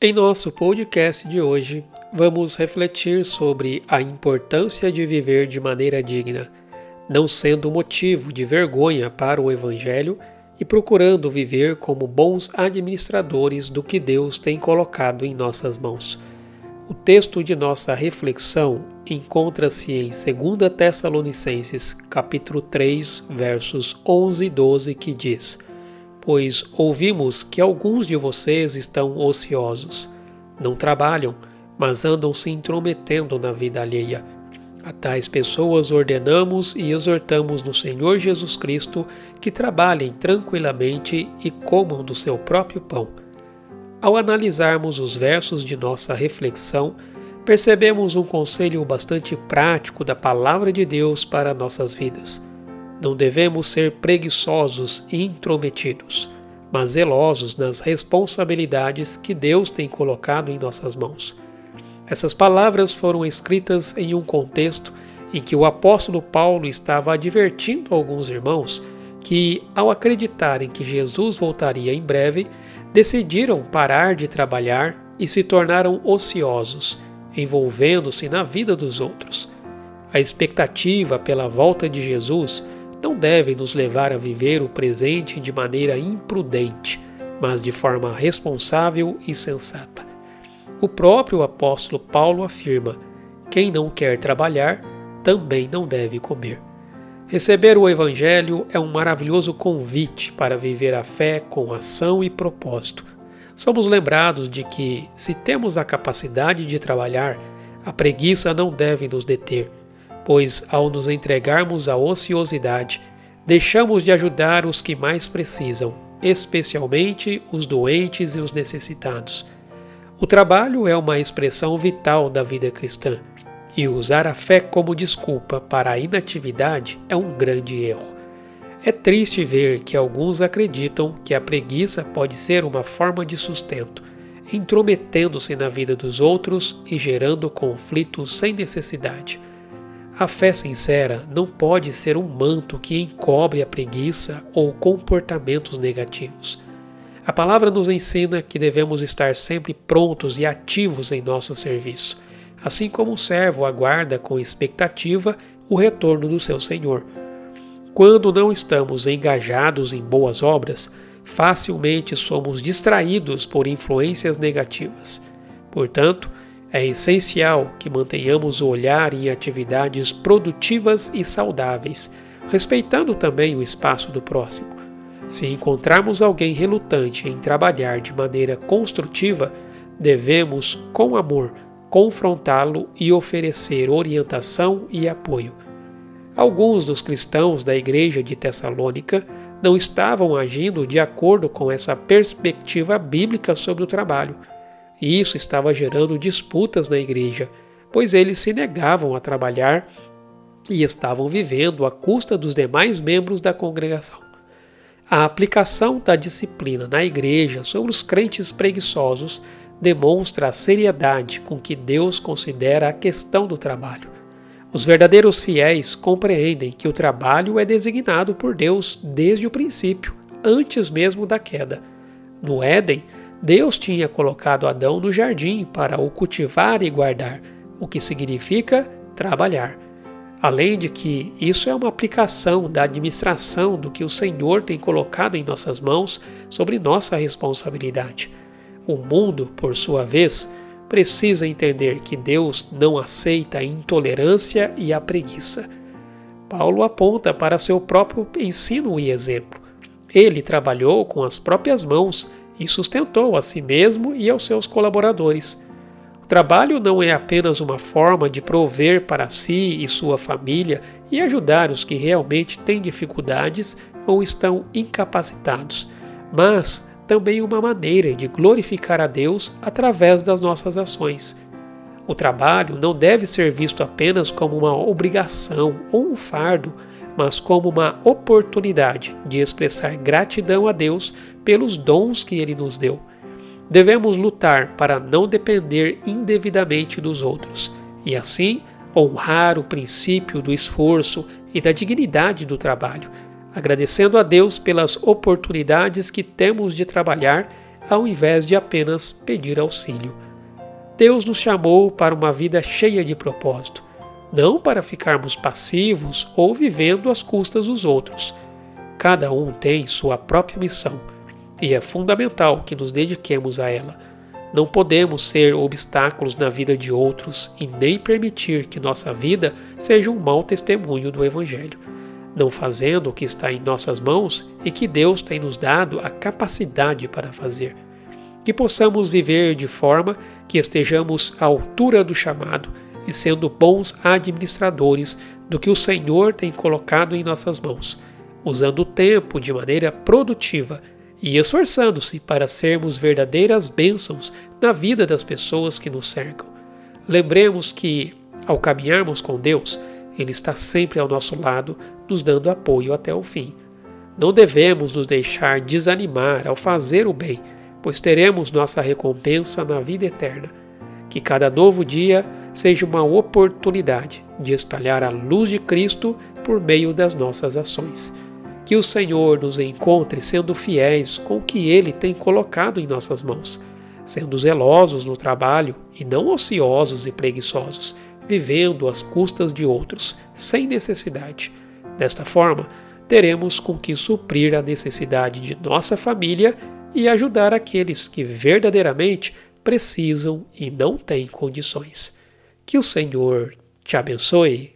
Em nosso podcast de hoje, vamos refletir sobre a importância de viver de maneira digna, não sendo motivo de vergonha para o Evangelho e procurando viver como bons administradores do que Deus tem colocado em nossas mãos. O texto de nossa reflexão encontra-se em 2 Tessalonicenses, capítulo 3, versos 11 e 12, que diz: Pois ouvimos que alguns de vocês estão ociosos, não trabalham, mas andam se intrometendo na vida alheia. A tais pessoas ordenamos e exortamos no Senhor Jesus Cristo que trabalhem tranquilamente e comam do seu próprio pão. Ao analisarmos os versos de nossa reflexão, percebemos um conselho bastante prático da Palavra de Deus para nossas vidas. Não devemos ser preguiçosos e intrometidos, mas zelosos nas responsabilidades que Deus tem colocado em nossas mãos. Essas palavras foram escritas em um contexto em que o apóstolo Paulo estava advertindo alguns irmãos que, ao acreditarem que Jesus voltaria em breve, decidiram parar de trabalhar e se tornaram ociosos, envolvendo-se na vida dos outros. A expectativa pela volta de Jesus não deve nos levar a viver o presente de maneira imprudente, mas de forma responsável e sensata. O próprio apóstolo Paulo afirma: quem não quer trabalhar, também não deve comer. Receber o Evangelho é um maravilhoso convite para viver a fé com ação e propósito. Somos lembrados de que, se temos a capacidade de trabalhar, a preguiça não deve nos deter, pois ao nos entregarmos à ociosidade, deixamos de ajudar os que mais precisam, especialmente os doentes e os necessitados. O trabalho é uma expressão vital da vida cristã, e usar a fé como desculpa para a inatividade é um grande erro. É triste ver que alguns acreditam que a preguiça pode ser uma forma de sustento, intrometendo-se na vida dos outros e gerando conflitos sem necessidade. A fé sincera não pode ser um manto que encobre a preguiça ou comportamentos negativos. A palavra nos ensina que devemos estar sempre prontos e ativos em nosso serviço, assim como o servo aguarda com expectativa o retorno do seu senhor. Quando não estamos engajados em boas obras, facilmente somos distraídos por influências negativas. Portanto, é essencial que mantenhamos o olhar em atividades produtivas e saudáveis, respeitando também o espaço do próximo. Se encontrarmos alguém relutante em trabalhar de maneira construtiva, devemos, com amor, confrontá-lo e oferecer orientação e apoio. Alguns dos cristãos da igreja de Tessalônica não estavam agindo de acordo com essa perspectiva bíblica sobre o trabalho. E isso estava gerando disputas na igreja, pois eles se negavam a trabalhar e estavam vivendo à custa dos demais membros da congregação. A aplicação da disciplina na igreja sobre os crentes preguiçosos demonstra a seriedade com que Deus considera a questão do trabalho. Os verdadeiros fiéis compreendem que o trabalho é designado por Deus desde o princípio, antes mesmo da queda. No Éden, Deus tinha colocado Adão no jardim para o cultivar e guardar, o que significa trabalhar. Além de que isso é uma aplicação da administração do que o Senhor tem colocado em nossas mãos sobre nossa responsabilidade. O mundo, por sua vez, precisa entender que Deus não aceita a intolerância e a preguiça. Paulo aponta para seu próprio ensino e exemplo. Ele trabalhou com as próprias mãos e sustentou a si mesmo e aos seus colaboradores. O trabalho não é apenas uma forma de prover para si e sua família e ajudar os que realmente têm dificuldades ou estão incapacitados, mas também uma maneira de glorificar a Deus através das nossas ações. O trabalho não deve ser visto apenas como uma obrigação ou um fardo, mas como uma oportunidade de expressar gratidão a Deus pelos dons que Ele nos deu. Devemos lutar para não depender indevidamente dos outros e, assim, honrar o princípio do esforço e da dignidade do trabalho, agradecendo a Deus pelas oportunidades que temos de trabalhar ao invés de apenas pedir auxílio. Deus nos chamou para uma vida cheia de propósito, não para ficarmos passivos ou vivendo às custas dos outros. Cada um tem sua própria missão e é fundamental que nos dediquemos a ela. Não podemos ser obstáculos na vida de outros e nem permitir que nossa vida seja um mau testemunho do Evangelho, não fazendo o que está em nossas mãos e que Deus tem nos dado a capacidade para fazer. Que possamos viver de forma que estejamos à altura do chamado e sendo bons administradores do que o Senhor tem colocado em nossas mãos, usando o tempo de maneira produtiva e esforçando-se para sermos verdadeiras bênçãos na vida das pessoas que nos cercam. Lembremos que, ao caminharmos com Deus, Ele está sempre ao nosso lado, nos dando apoio até o fim. Não devemos nos deixar desanimar ao fazer o bem, pois teremos nossa recompensa na vida eterna. Que cada novo dia seja uma oportunidade de espalhar a luz de Cristo por meio das nossas ações. Que o Senhor nos encontre sendo fiéis com o que Ele tem colocado em nossas mãos, sendo zelosos no trabalho e não ociosos e preguiçosos, vivendo às custas de outros, sem necessidade. Desta forma, teremos com que suprir a necessidade de nossa família e ajudar aqueles que verdadeiramente precisam e não têm condições. Que o Senhor te abençoe.